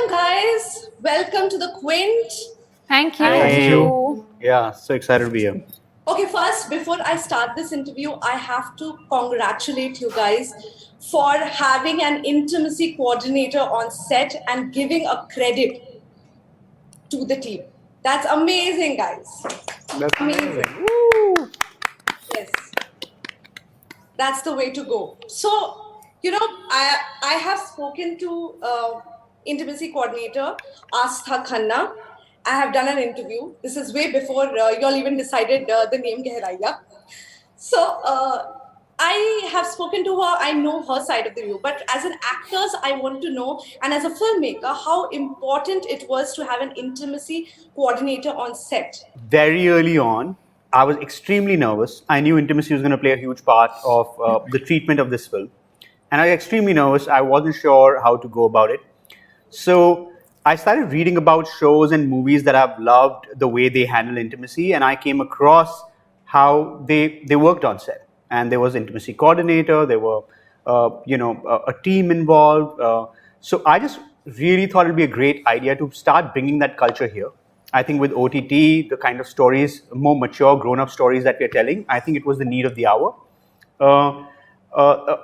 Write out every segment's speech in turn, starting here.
Welcome, guys. Welcome to the Quint. Thank you. Thank you. Yeah, so excited to be here. Okay, first, before I start this interview, I have to congratulate you guys for having an intimacy coordinator on set and giving a credit to the team. That's amazing, guys. That's Amazing. Yes. That's the way to go. So, I have spoken to intimacy coordinator Astha Khanna. I have done an interview. This is way before y'all even decided the name Gehraiyaan. So I have spoken to her. I know her side of the view. But as an actress, I want to know, and as a filmmaker, how important it was to have an intimacy coordinator on set. Very early on, I was extremely nervous. I knew intimacy was going to play a huge part of the treatment of this film. And I was extremely nervous. I wasn't sure how to go about it. So I started reading about shows and movies that I've loved the way they handle intimacy. And I came across how they worked on set. And there was intimacy coordinator, there were, a team involved. So I just really thought it'd be a great idea to start bringing that culture here. I think with OTT, the kind of stories, more mature, grown-up stories that we're telling, I think it was the need of the hour.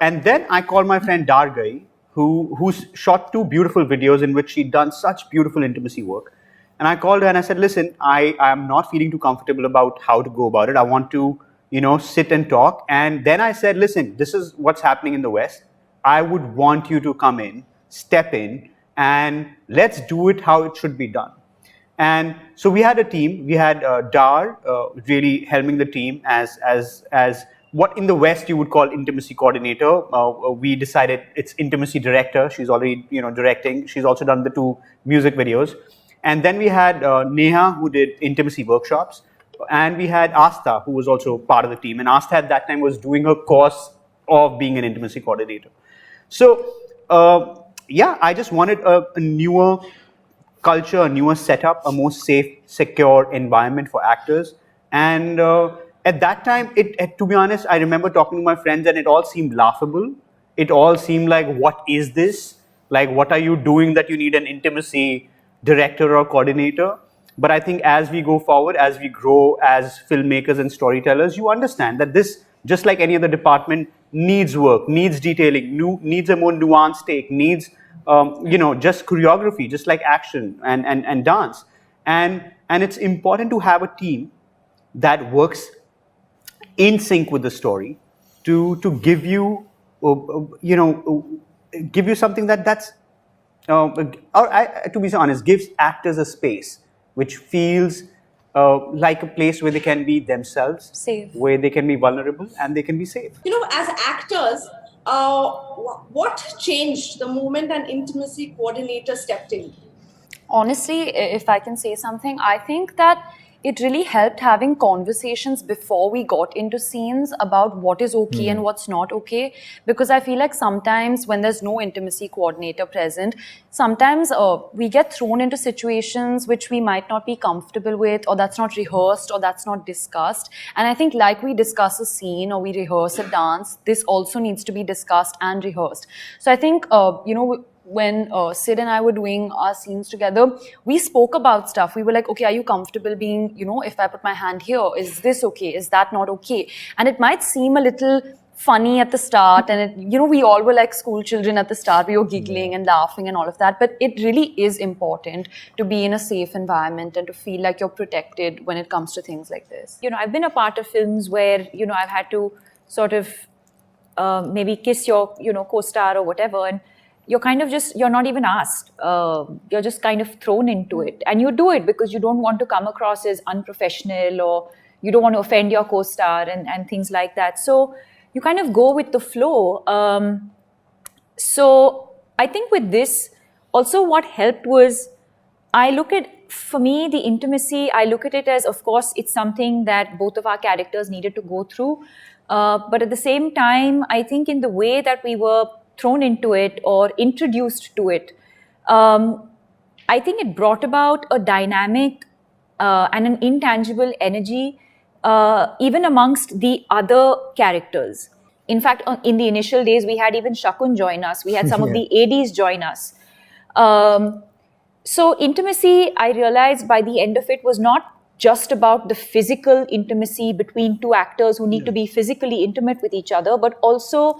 And then I called my friend Dargai, who's shot 2 beautiful videos in which she'd done such beautiful intimacy work. And I called her and I said, listen, I am not feeling too comfortable about how to go about it. I want to, sit and talk. And then I said, listen, this is what's happening in the West. I would want you to come in, step in, and let's do it how it should be done. And so we had a team. We had Dar really helming the team as what in the West you would call intimacy coordinator. We decided it's intimacy director. She's already directing. She's also done the 2 music videos. And then we had Neha, who did intimacy workshops. And we had Astha, who was also part of the team. And Astha at that time was doing her course of being an intimacy coordinator. So I just wanted a newer culture, a newer setup, a more safe, secure environment for actors. And at that time, to be honest, I remember talking to my friends and it all seemed laughable. It all seemed like, what is this? Like, what are you doing that you need an intimacy director or coordinator? But I think as we go forward, as we grow as filmmakers and storytellers, you understand that this, just like any other department, needs work, needs detailing, needs a more nuanced take, needs just choreography, just like action and dance. And it's important to have a team that works in sync with the story to give you, give you something that's, to be honest, gives actors a space which feels like a place where they can be themselves, safe, where they can be vulnerable and they can be safe. As actors, what changed the moment an intimacy coordinator stepped in? Honestly, if I can say something, I think that it really helped having conversations before we got into scenes about what is okay and what's not okay. Because I feel like sometimes when there's no intimacy coordinator present, sometimes we get thrown into situations which we might not be comfortable with, or that's not rehearsed, or that's not discussed. And I think like we discuss a scene or we rehearse a dance, this also needs to be discussed and rehearsed. So I think, when Sid and I were doing our scenes together, we spoke about stuff. We were like, okay, are you comfortable being, if I put my hand here, is this okay? Is that not okay? And it might seem a little funny at the start. And, we all were like school children at the start. We were giggling and laughing and all of that. But it really is important to be in a safe environment and to feel like you're protected when it comes to things like this. I've been a part of films where, I've had to sort of maybe kiss your, co-star or whatever. And you're not even asked. You're just kind of thrown into it. And you do it because you don't want to come across as unprofessional, or you don't want to offend your co-star and things like that. So you kind of go with the flow. So I think with this, also what helped was, for me, the intimacy, I look at it as, of course, it's something that both of our characters needed to go through. But at the same time, I think in the way that we were thrown into it or introduced to it, I think it brought about a dynamic and an intangible energy even amongst the other characters. In fact, in the initial days, we had even Shakun join us. We had some of the ADs join us. So intimacy, I realized by the end of it, was not just about the physical intimacy between two actors who need to be physically intimate with each other, but also,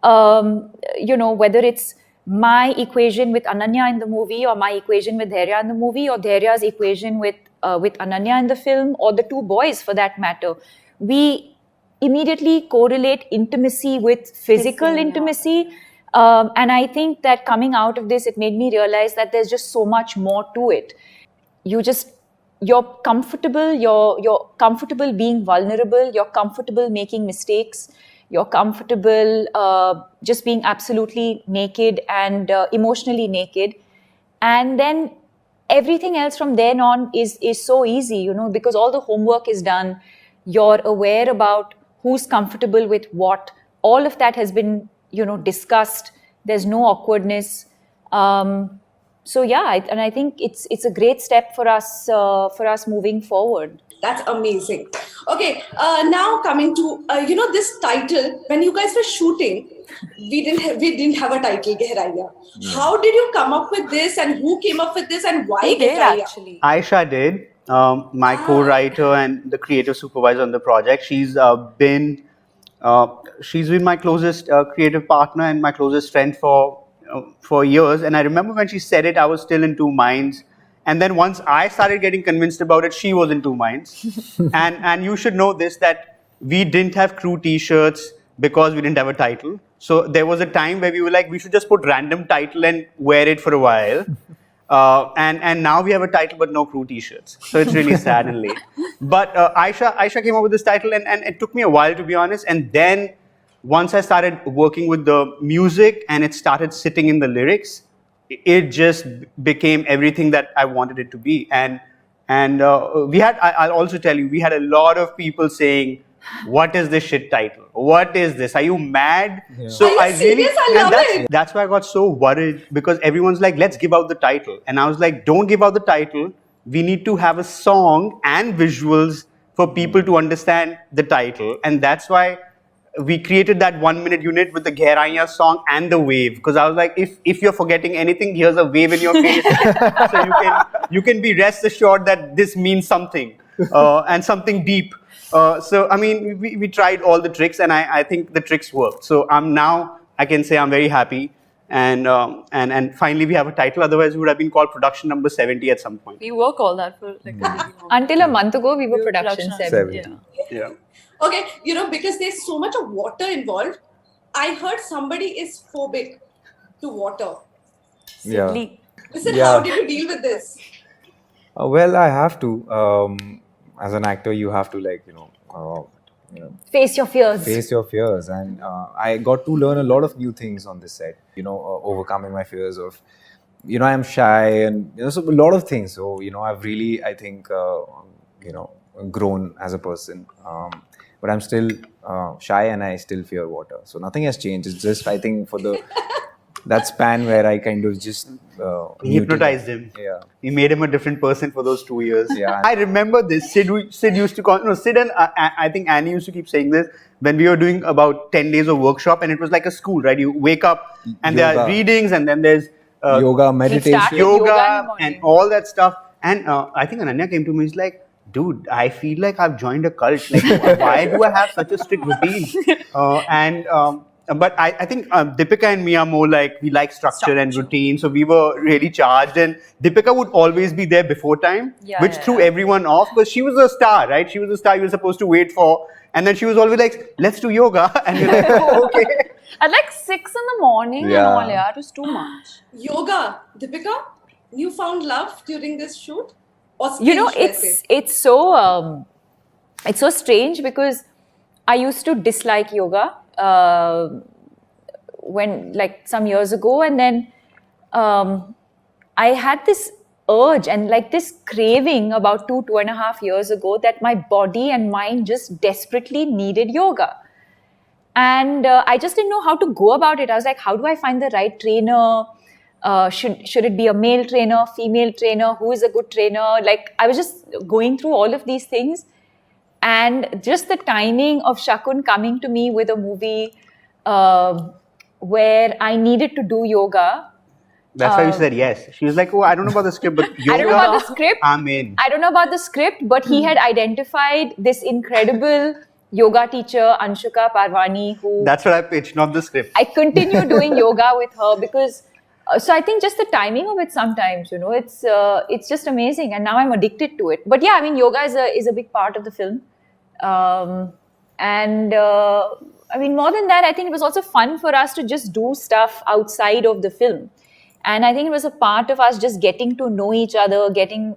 whether it's my equation with Ananya in the movie, or my equation with Gehraiyaan in the movie, or Gehraiyaa's equation with Ananya in the film, or the two boys for that matter. We immediately correlate intimacy with physical intimacy. And I think that coming out of this, it made me realize that there's just so much more to it. You're comfortable being vulnerable, you're comfortable making mistakes, you're comfortable just being absolutely naked and emotionally naked. And then everything else from then on is so easy, because all the homework is done. You're aware about who's comfortable with what. All of that has been, discussed. There's no awkwardness. So yeah, and I think it's a great step for us moving forward. That's amazing. Okay, now coming to this title. When you guys were shooting, we didn't have a title, Gehraiyaan. How did you come up with this, and who came up with this, and why Gehraiyaan? Actually. Aisha did, my co-writer and the creative supervisor on the project. She's been my closest creative partner and my closest friend for years. And I remember when she said it, I was still in two minds. And then once I started getting convinced about it, she was in two minds. and you should know this, that we didn't have crew T-shirts because we didn't have a title. So there was a time where we were like, we should just put random title and wear it for a while. And now we have a title but no crew T-shirts. So it's really sad and late. But Aisha came up with this title, and it took me a while, to be honest. And then once I started working with the music and it started sitting in the lyrics, it just became everything that I wanted it to be. And we had, I'll also tell you, we had a lot of people saying, what is this shit title? What is this? Are you mad? Yeah. So I serious? I love it. That's why I got so worried, because everyone's like, let's give out the title. And I was like, don't give out the title. We need to have a song and visuals for people to understand the title. And that's why we created that 1 minute unit with the Gehraiyaan song and the wave. Because I was like, if you're forgetting anything, here's a wave in your face. So you can be rest assured that this means something and something deep. So, I mean, we tried all the tricks, and I think the tricks worked. So I can say I'm very happy. And finally we have a title. Otherwise, we would have been called Production Number 70 at some point. We were called that for like a really long Until a month ago, we were production 70. Yeah. Okay, because there's so much of water involved. I heard somebody is phobic to water. Yeah. Listen, how did you deal with this? Well, I have to. As an actor, you have to Face your fears. face your fears, and I got to learn a lot of new things on this set. Overcoming my fears of, I'm shy, and so a lot of things. So I've really, I think, grown as a person. But I'm still shy, and I still fear water. So nothing has changed. It's just, I think, for that span where I kind of just Hypnotized him. Yeah. We made him a different person for those 2 years. Yeah. I remember this. Sid used to call, Sid and I think Annie used to keep saying this when we were doing about 10 days of workshop, and it was like a school, right? You wake up and there are readings, and then there's yoga, meditation. yoga and all that stuff. And I think Ananya came to me, he's like, dude, I feel like I've joined a cult. Like, why do I have such a strict routine? But I think Deepika and me are more like, we like structure and routine. So we were really charged. And Deepika would always be there before time, which threw everyone off, because she was a star, right? She was a star you were supposed to wait for. And then she was always like, let's do yoga. And you're like, oh, okay. At like 6 in the morning and all, it was too much. Yoga, Deepika, you found love during this shoot? Or it's so strange, because I used to dislike yoga when, like, some years ago, and then I had this urge and like this craving about 2.5 years ago that my body and mind just desperately needed yoga. And I just didn't know how to go about it. I was like, how do I find the right trainer? Should it be a male trainer, female trainer? Who is a good trainer? Like, I was just going through all of these things. And just the timing of Shakun coming to me with a movie where I needed to do yoga That's why you said yes. She was like, oh, I don't know about the script, but yoga, I don't know about the script. I'm in. I don't know about the script, but he had identified this incredible yoga teacher, Anshuka Parwani, who That's what I pitched, not the script. I continue doing yoga with her because. So I think just the timing of it sometimes, it's just amazing, and now I'm addicted to it. But yeah, I mean, yoga is a big part of the film, and I mean, more than that, I think it was also fun for us to just do stuff outside of the film. And I think it was a part of us just getting to know each other, getting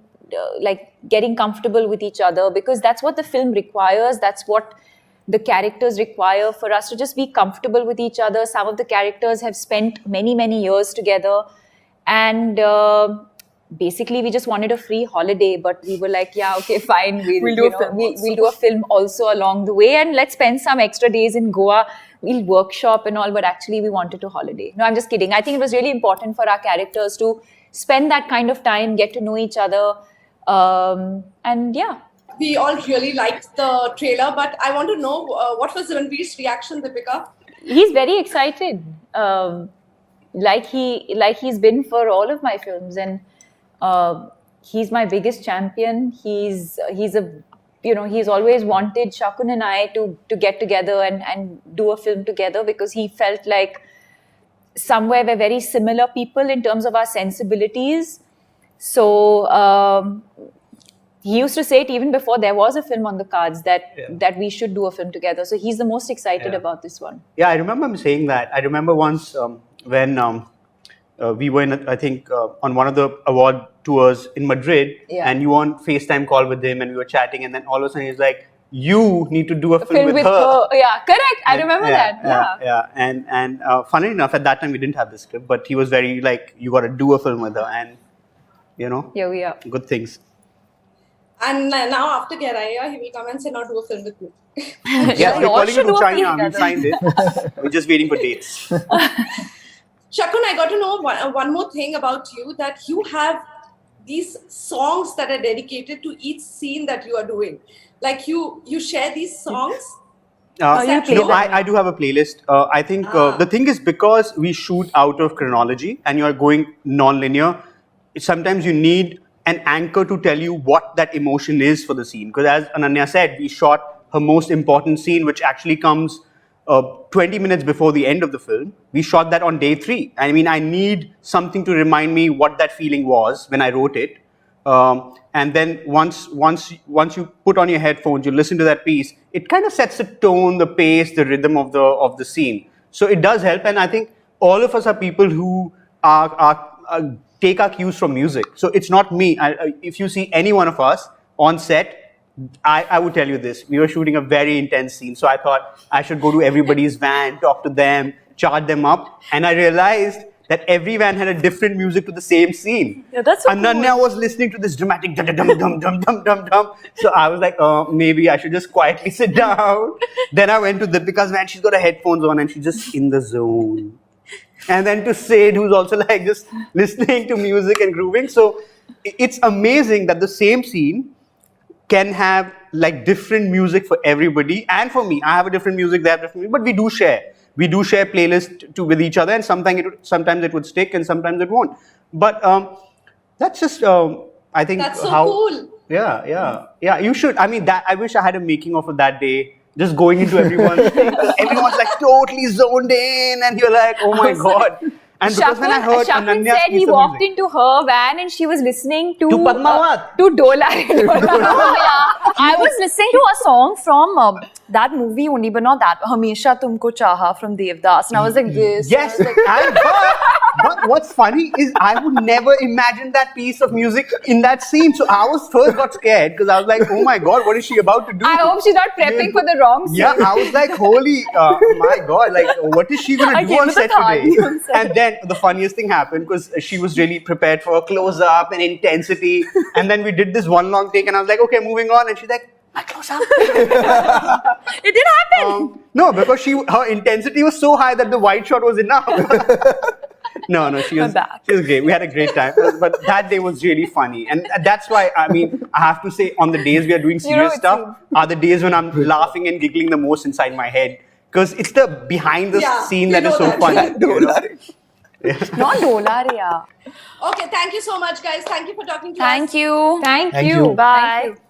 comfortable with each other, because that's what the film requires. That's what the characters require for us to just be comfortable with each other. Some of the characters have spent many, many years together. And basically, we just wanted a free holiday. But we were like, yeah, okay, fine. We'll do a film also along the way. And let's spend some extra days in Goa. We'll workshop and all, but actually we wanted to holiday. No, I'm just kidding. I think it was really important for our characters to spend that kind of time, get to know each other. And yeah. We all really liked the trailer, but I want to know what was Ranveer's reaction, Deepika? He's very excited. Like he's been for all of my films, and he's my biggest champion. He's always wanted Shakun and I to get together and do a film together, because he felt like somewhere we're very similar people in terms of our sensibilities. So he used to say it even before there was a film on the cards that we should do a film together. So he's the most excited about this one. Yeah, I remember him saying that. I remember once when we were in, I think, on one of the award tours in Madrid, and you were on FaceTime call with him, and we were chatting, and then all of a sudden he's like, you need to do a film with her. Yeah, correct. I remember that. Yeah. And funny enough, at that time we didn't have the script, but he was very like, you got to do a film with her, and here we are. Good things. And now after Gehraiyaan, he will come and say, now do a film with me. Yeah, we're calling it do a film China. We together. signed it. We're just waiting for dates. Shakun, I got to know one more thing about you, that you have these songs that are dedicated to each scene that you are doing. Like you share these songs? I do have a playlist. I think the thing is, because we shoot out of chronology and you're going non-linear, sometimes you need an anchor to tell you what that emotion is for the scene. Because as Ananya said, we shot her most important scene, which actually comes 20 minutes before the end of the film. We shot that on day 3. I mean, I need something to remind me what that feeling was when I wrote it. And then once you put on your headphones, you listen to that piece, it kind of sets the tone, the pace, the rhythm of the scene. So it does help, and I think all of us are people who take our cues from music. So it's not me. If you see any one of us on set, I would tell you this. We were shooting a very intense scene, so I thought I should go to everybody's van, talk to them, chart them up, and I realized that every van had a different music to the same scene. Yeah, that's so Ananya cool. was listening to this dramatic dum dum dum dum dum dum dum. So I was like, maybe I should just quietly sit down. Then I went to Deepika's van. She's got her headphones on and she's just in the zone. And then to Sid, who's also like just listening to music and grooving. So it's amazing that the same scene can have like different music for everybody. And for me, I have a different music, they have different music, but we do share. We do share playlists with each other, and sometimes it would stick and sometimes it won't. But that's just, I think, That's so cool. Yeah, you should. I mean, I wish I had a making of that day. Just going into everyone's thing. Everyone's like totally zoned in, and you're like, oh my God. And because when I heard Shakun Ananya's said he piece of walked music, into her van and she was listening to Padmavat. to Dola. Oh, yeah. I was listening to a song from that movie only, but not that. Hamesha Tumko Chaha from Devdas. And I was like, this. Yes, but what's funny is I would never imagine that piece of music in that scene. So I got scared because I was like, oh my God, what is she about to do? I hope she's not prepping for the wrong scene. Yeah, I was like, holy, my God, like, what is she going to do came on with a set card today? on set. And then the funniest thing happened because she was really prepared for a close-up and intensity. And then we did this one long take and I was like, okay, moving on. And she's like, my close-up. It did happen. No, because her intensity was so high that the wide shot was enough. No, she was great. We had a great time. But that day was really funny. And that's why, I mean, I have to say, on the days we are doing serious stuff, are the days when I'm laughing and giggling the most inside my head. Because it's the behind the scene that is so funny. Not Dola Riya. Okay, thank you so much, guys. Thank you for talking to us. Thank you. Thank Thank you. you. Bye. Thank you.